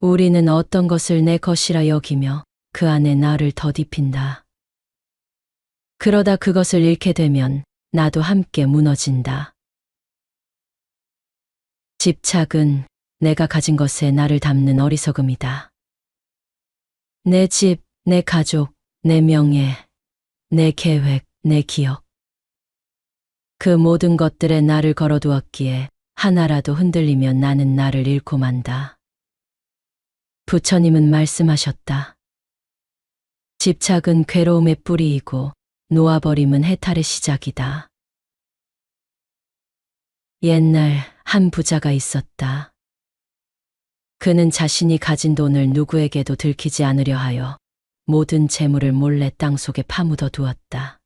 우리는 어떤 것을 내 것이라 여기며 그 안에 나를 더딥힌다. 그러다 그것을 잃게 되면 나도 함께 무너진다. 집착은 내가 가진 것에 나를 담는 어리석음이다. 내 집, 내 가족, 내 명예, 내 계획, 내 기억. 그 모든 것들에 나를 걸어두었기에 하나라도 흔들리면 나는 나를 잃고 만다. 부처님은 말씀하셨다. 집착은 괴로움의 뿌리이고 놓아버림은 해탈의 시작이다. 옛날 한 부자가 있었다. 그는 자신이 가진 돈을 누구에게도 들키지 않으려 하여 모든 재물을 몰래 땅속에 파묻어 두었다.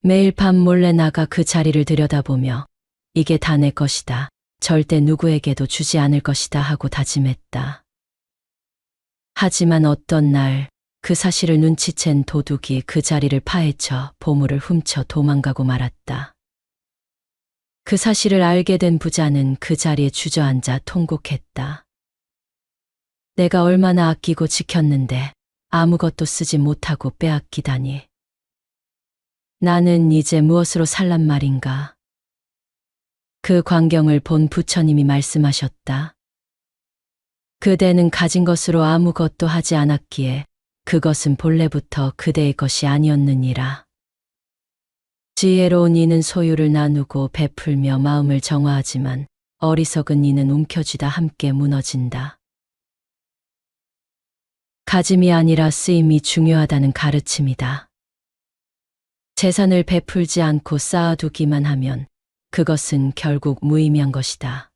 매일 밤 몰래 나가 그 자리를 들여다보며 이게 다 내 것이다. 절대 누구에게도 주지 않을 것이다 하고 다짐했다. 하지만 어떤 날 그 사실을 눈치챈 도둑이 그 자리를 파헤쳐 보물을 훔쳐 도망가고 말았다. 그 사실을 알게 된 부자는 그 자리에 주저앉아 통곡했다. 내가 얼마나 아끼고 지켰는데 아무것도 쓰지 못하고 빼앗기다니. 나는 이제 무엇으로 살란 말인가? 그 광경을 본 부처님이 말씀하셨다. 그대는 가진 것으로 아무것도 하지 않았기에 그것은 본래부터 그대의 것이 아니었느니라. 지혜로운 이는 소유를 나누고 베풀며 마음을 정화하지만 어리석은 이는 움켜쥐다 함께 무너진다. 가짐이 아니라 쓰임이 중요하다는 가르침이다. 재산을 베풀지 않고 쌓아두기만 하면 그것은 결국 무의미한 것이다.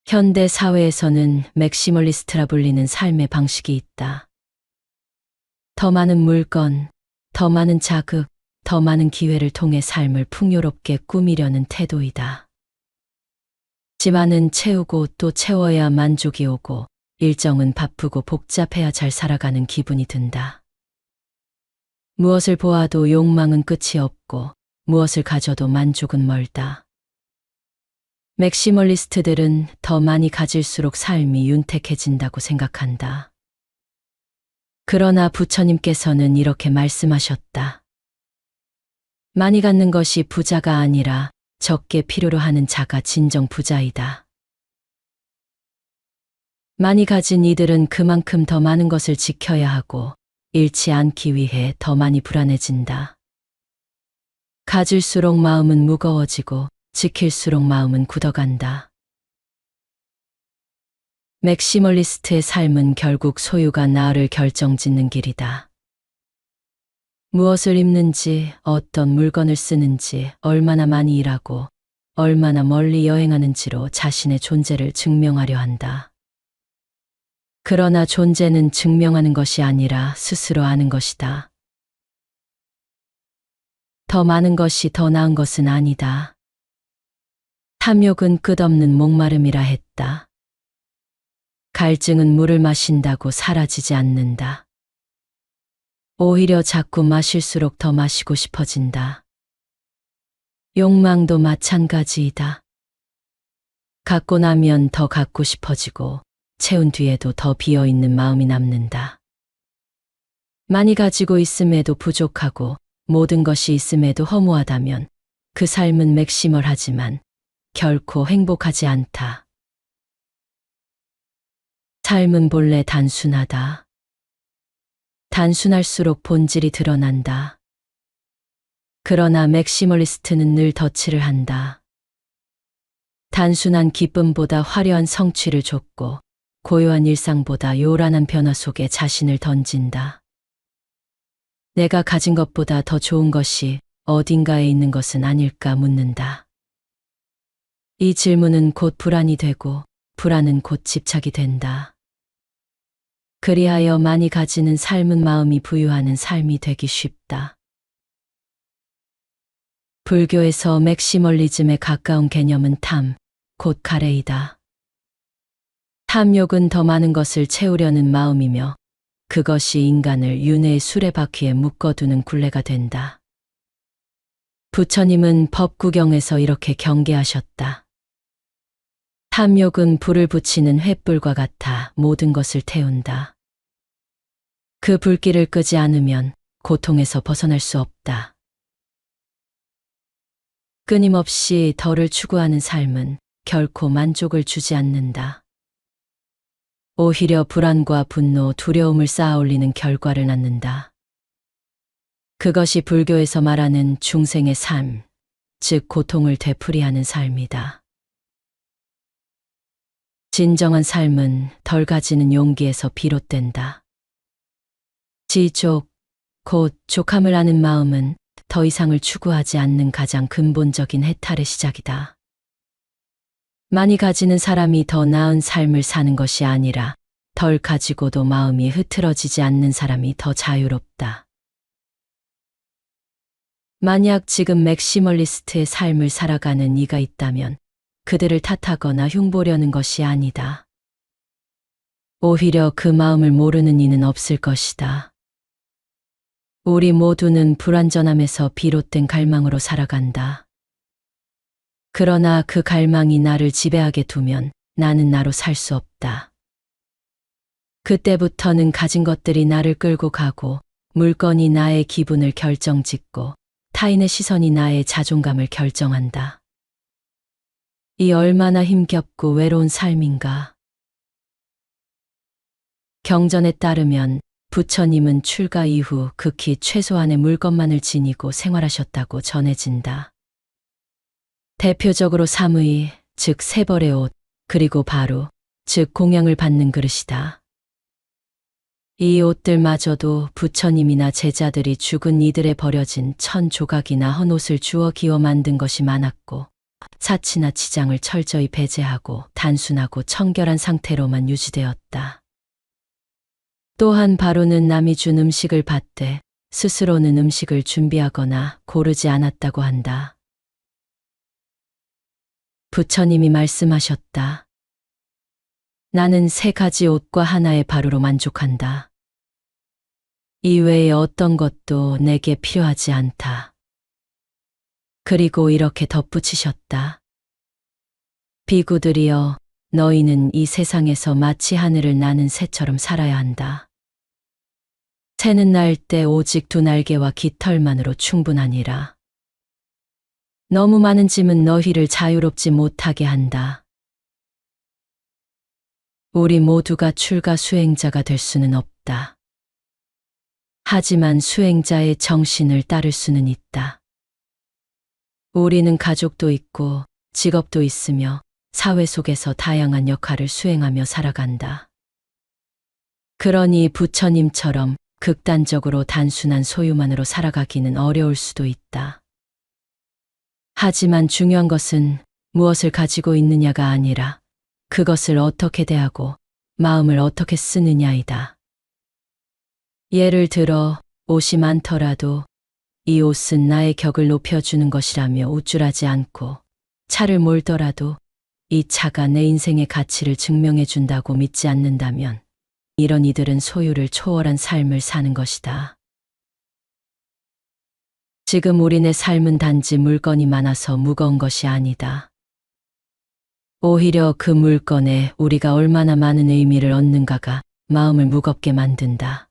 현대 사회에서는 맥시멀리스트라 불리는 삶의 방식이 있다. 더 많은 물건, 더 많은 자극, 더 많은 기회를 통해 삶을 풍요롭게 꾸미려는 태도이다. 집안은 채우고 또 채워야 만족이 오고 일정은 바쁘고 복잡해야 잘 살아가는 기분이 든다. 무엇을 보아도 욕망은 끝이 없고 무엇을 가져도 만족은 멀다. 맥시멀리스트들은 더 많이 가질수록 삶이 윤택해진다고 생각한다. 그러나 부처님께서는 이렇게 말씀하셨다. 많이 갖는 것이 부자가 아니라 적게 필요로 하는 자가 진정 부자이다. 많이 가진 이들은 그만큼 더 많은 것을 지켜야 하고 잃지 않기 위해 더 많이 불안해진다. 가질수록 마음은 무거워지고 지킬수록 마음은 굳어간다. 맥시멀리스트의 삶은 결국 소유가 나를 결정짓는 길이다. 무엇을 입는지, 어떤 물건을 쓰는지, 얼마나 많이 일하고, 얼마나 멀리 여행하는지로 자신의 존재를 증명하려 한다. 그러나 존재는 증명하는 것이 아니라 스스로 아는 것이다. 더 많은 것이 더 나은 것은 아니다. 탐욕은 끝없는 목마름이라 했다. 갈증은 물을 마신다고 사라지지 않는다. 오히려 자꾸 마실수록 더 마시고 싶어진다. 욕망도 마찬가지이다. 갖고 나면 더 갖고 싶어지고 채운 뒤에도 더 비어있는 마음이 남는다. 많이 가지고 있음에도 부족하고 모든 것이 있음에도 허무하다면 그 삶은 맥시멀하지만 결코 행복하지 않다. 삶은 본래 단순하다. 단순할수록 본질이 드러난다. 그러나 맥시멀리스트는 늘 덧칠을 한다. 단순한 기쁨보다 화려한 성취를 줬고 고요한 일상보다 요란한 변화 속에 자신을 던진다. 내가 가진 것보다 더 좋은 것이 어딘가에 있는 것은 아닐까 묻는다. 이 질문은 곧 불안이 되고 불안은 곧 집착이 된다. 그리하여 많이 가지는 삶은 마음이 부유하는 삶이 되기 쉽다. 불교에서 맥시멀리즘에 가까운 개념은 탐, 곧 가래이다. 탐욕은 더 많은 것을 채우려는 마음이며 그것이 인간을 윤회의 수레바퀴에 묶어두는 굴레가 된다. 부처님은 법구경에서 이렇게 경계하셨다. 탐욕은 불을 붙이는 횃불과 같아 모든 것을 태운다. 그 불길을 끄지 않으면 고통에서 벗어날 수 없다. 끊임없이 덜을 추구하는 삶은 결코 만족을 주지 않는다. 오히려 불안과 분노, 두려움을 쌓아 올리는 결과를 낳는다. 그것이 불교에서 말하는 중생의 삶, 즉 고통을 되풀이하는 삶이다. 진정한 삶은 덜 가지는 용기에서 비롯된다. 지족, 곧 족함을 아는 마음은 더 이상을 추구하지 않는 가장 근본적인 해탈의 시작이다. 많이 가지는 사람이 더 나은 삶을 사는 것이 아니라 덜 가지고도 마음이 흐트러지지 않는 사람이 더 자유롭다. 만약 지금 맥시멀리스트의 삶을 살아가는 이가 있다면 그들을 탓하거나 흉보려는 것이 아니다. 오히려 그 마음을 모르는 이는 없을 것이다. 우리 모두는 불완전함에서 비롯된 갈망으로 살아간다. 그러나 그 갈망이 나를 지배하게 두면 나는 나로 살 수 없다. 그때부터는 가진 것들이 나를 끌고 가고 물건이 나의 기분을 결정짓고 타인의 시선이 나의 자존감을 결정한다. 이 얼마나 힘겹고 외로운 삶인가. 경전에 따르면 부처님은 출가 이후 극히 최소한의 물건만을 지니고 생활하셨다고 전해진다. 대표적으로 사무이, 즉 세 벌의 옷, 그리고 바루, 즉 공양을 받는 그릇이다. 이 옷들마저도 부처님이나 제자들이 죽은 이들에 버려진 천 조각이나 헌 옷을 주워 기워 만든 것이 많았고 사치나 치장을 철저히 배제하고 단순하고 청결한 상태로만 유지되었다. 또한 바루는 남이 준 음식을 받되 스스로는 음식을 준비하거나 고르지 않았다고 한다. 부처님이 말씀하셨다. 나는 세 가지 옷과 하나의 바루로 만족한다. 이외에 어떤 것도 내게 필요하지 않다. 그리고 이렇게 덧붙이셨다. 비구들이여, 너희는 이 세상에서 마치 하늘을 나는 새처럼 살아야 한다. 새는 날 때 오직 두 날개와 깃털만으로 충분하니라. 너무 많은 짐은 너희를 자유롭지 못하게 한다. 우리 모두가 출가 수행자가 될 수는 없다. 하지만 수행자의 정신을 따를 수는 있다. 우리는 가족도 있고 직업도 있으며 사회 속에서 다양한 역할을 수행하며 살아간다. 그러니 부처님처럼 극단적으로 단순한 소유만으로 살아가기는 어려울 수도 있다. 하지만 중요한 것은 무엇을 가지고 있느냐가 아니라 그것을 어떻게 대하고 마음을 어떻게 쓰느냐이다. 예를 들어 옷이 많더라도 이 옷은 나의 격을 높여주는 것이라며 우쭐하지 않고 차를 몰더라도 이 차가 내 인생의 가치를 증명해 준다고 믿지 않는다면 이런 이들은 소유를 초월한 삶을 사는 것이다. 지금 우리네 삶은 단지 물건이 많아서 무거운 것이 아니다. 오히려 그 물건에 우리가 얼마나 많은 의미를 얻는가가 마음을 무겁게 만든다.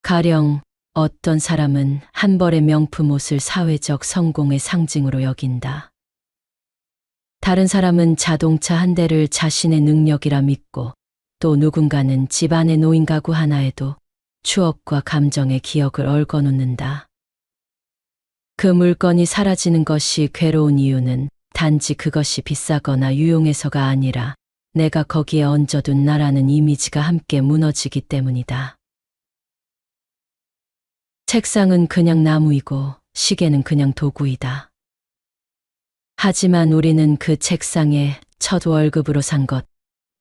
가령 어떤 사람은 한 벌의 명품 옷을 사회적 성공의 상징으로 여긴다. 다른 사람은 자동차 한 대를 자신의 능력이라 믿고 또 누군가는 집안의 노인 가구 하나에도 추억과 감정의 기억을 얽어놓는다. 그 물건이 사라지는 것이 괴로운 이유는 단지 그것이 비싸거나 유용해서가 아니라 내가 거기에 얹어둔 나라는 이미지가 함께 무너지기 때문이다. 책상은 그냥 나무이고 시계는 그냥 도구이다. 하지만 우리는 그 책상에 첫 월급으로 산 것,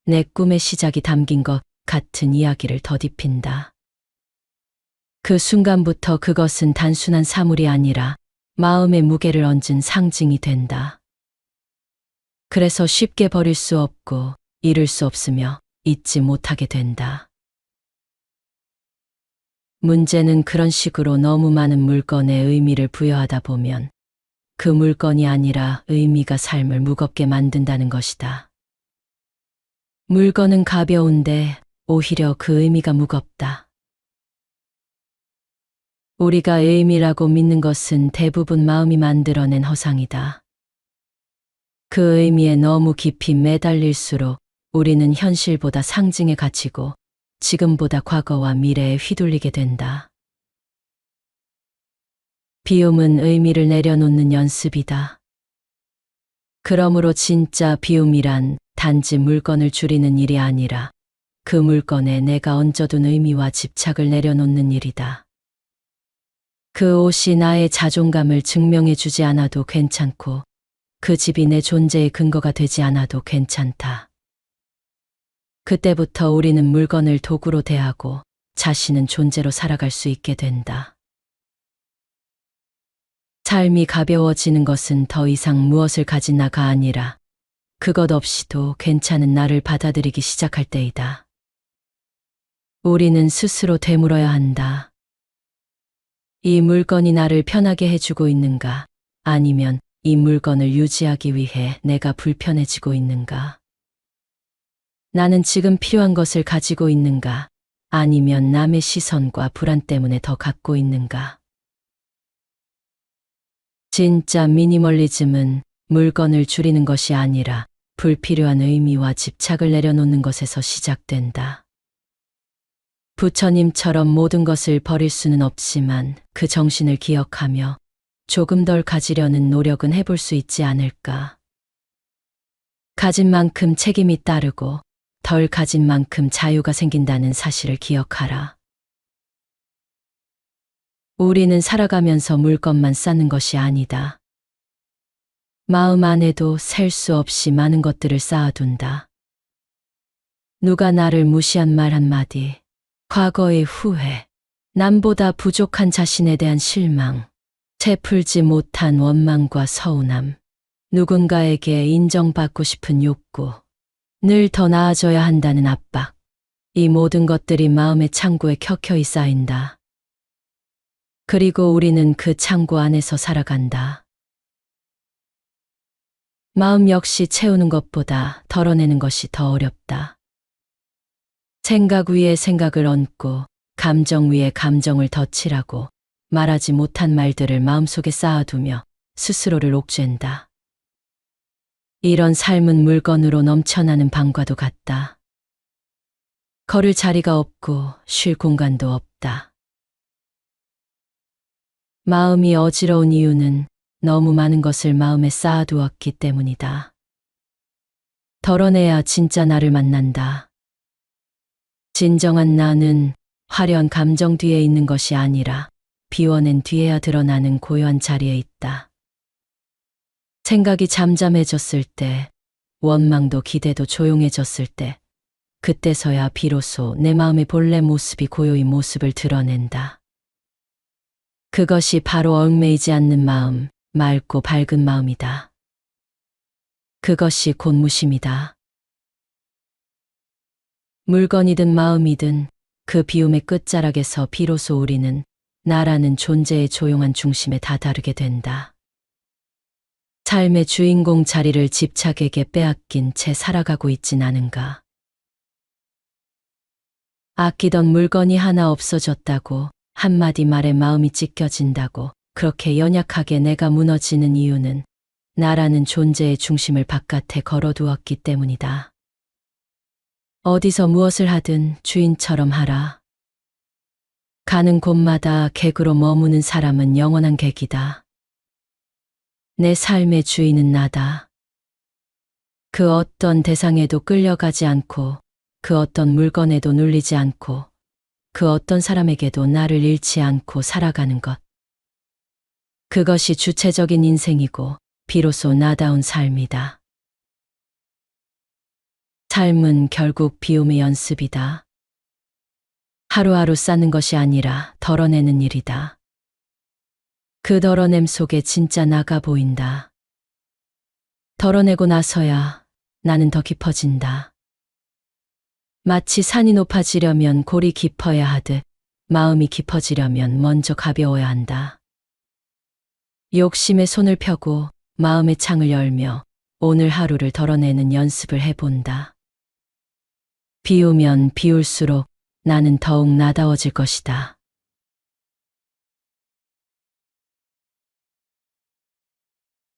내 꿈의 시작이 담긴 것 같은 이야기를 덧입힌다. 그 순간부터 그것은 단순한 사물이 아니라 마음의 무게를 얹은 상징이 된다. 그래서 쉽게 버릴 수 없고 잃을 수 없으며 잊지 못하게 된다. 문제는 그런 식으로 너무 많은 물건에 의미를 부여하다 보면 그 물건이 아니라 의미가 삶을 무겁게 만든다는 것이다. 물건은 가벼운데 오히려 그 의미가 무겁다. 우리가 의미라고 믿는 것은 대부분 마음이 만들어낸 허상이다. 그 의미에 너무 깊이 매달릴수록 우리는 현실보다 상징에 갇히고 지금보다 과거와 미래에 휘둘리게 된다. 비움은 의미를 내려놓는 연습이다. 그러므로 진짜 비움이란 단지 물건을 줄이는 일이 아니라 그 물건에 내가 얹어둔 의미와 집착을 내려놓는 일이다. 그 옷이 나의 자존감을 증명해 주지 않아도 괜찮고 그 집이 내 존재의 근거가 되지 않아도 괜찮다. 그때부터 우리는 물건을 도구로 대하고 자신은 존재로 살아갈 수 있게 된다. 삶이 가벼워지는 것은 더 이상 무엇을 가진 나가 아니라 그것 없이도 괜찮은 나를 받아들이기 시작할 때이다. 우리는 스스로 되물어야 한다. 이 물건이 나를 편하게 해주고 있는가? 아니면 이 물건을 유지하기 위해 내가 불편해지고 있는가? 나는 지금 필요한 것을 가지고 있는가? 아니면 남의 시선과 불안 때문에 더 갖고 있는가? 진짜 미니멀리즘은 물건을 줄이는 것이 아니라 불필요한 의미와 집착을 내려놓는 것에서 시작된다. 부처님처럼 모든 것을 버릴 수는 없지만 그 정신을 기억하며 조금 덜 가지려는 노력은 해볼 수 있지 않을까. 가진 만큼 책임이 따르고 덜 가진 만큼 자유가 생긴다는 사실을 기억하라. 우리는 살아가면서 물건만 쌓는 것이 아니다. 마음 안에도 셀 수 없이 많은 것들을 쌓아둔다. 누가 나를 무시한 말 한마디, 과거의 후회, 남보다 부족한 자신에 대한 실망, 채풀지 못한 원망과 서운함, 누군가에게 인정받고 싶은 욕구, 늘 더 나아져야 한다는 압박, 이 모든 것들이 마음의 창고에 켜켜이 쌓인다. 그리고 우리는 그 창고 안에서 살아간다. 마음 역시 채우는 것보다 덜어내는 것이 더 어렵다. 생각 위에 생각을 얹고 감정 위에 감정을 덧칠하고 말하지 못한 말들을 마음속에 쌓아두며 스스로를 옥죄인다. 이런 삶은 물건으로 넘쳐나는 방과도 같다. 걸을 자리가 없고 쉴 공간도 없다. 마음이 어지러운 이유는 너무 많은 것을 마음에 쌓아두었기 때문이다. 덜어내야 진짜 나를 만난다. 진정한 나는 화려한 감정 뒤에 있는 것이 아니라 비워낸 뒤에야 드러나는 고요한 자리에 있다. 생각이 잠잠해졌을 때, 원망도 기대도 조용해졌을 때, 그때서야 비로소 내 마음의 본래 모습이 고요히 모습을 드러낸다. 그것이 바로 얽매이지 않는 마음, 맑고 밝은 마음이다. 그것이 곧 무심이다. 물건이든 마음이든 그 비움의 끝자락에서 비로소 우리는 나라는 존재의 조용한 중심에 다다르게 된다. 삶의 주인공 자리를 집착에게 빼앗긴 채 살아가고 있진 않은가. 아끼던 물건이 하나 없어졌다고 한마디 말에 마음이 찢겨진다고 그렇게 연약하게 내가 무너지는 이유는 나라는 존재의 중심을 바깥에 걸어두었기 때문이다. 어디서 무엇을 하든 주인처럼 하라. 가는 곳마다 객으로 머무는 사람은 영원한 객이다. 내 삶의 주인은 나다. 그 어떤 대상에도 끌려가지 않고 그 어떤 물건에도 눌리지 않고 그 어떤 사람에게도 나를 잃지 않고 살아가는 것. 그것이 주체적인 인생이고 비로소 나다운 삶이다. 삶은 결국 비움의 연습이다. 하루하루 쌓는 것이 아니라 덜어내는 일이다. 그 덜어냄 속에 진짜 나가 보인다. 덜어내고 나서야 나는 더 깊어진다. 마치 산이 높아지려면 골이 깊어야 하듯 마음이 깊어지려면 먼저 가벼워야 한다. 욕심에 손을 펴고 마음의 창을 열며 오늘 하루를 덜어내는 연습을 해본다. 비 오면 비 올수록 나는 더욱 나다워질 것이다.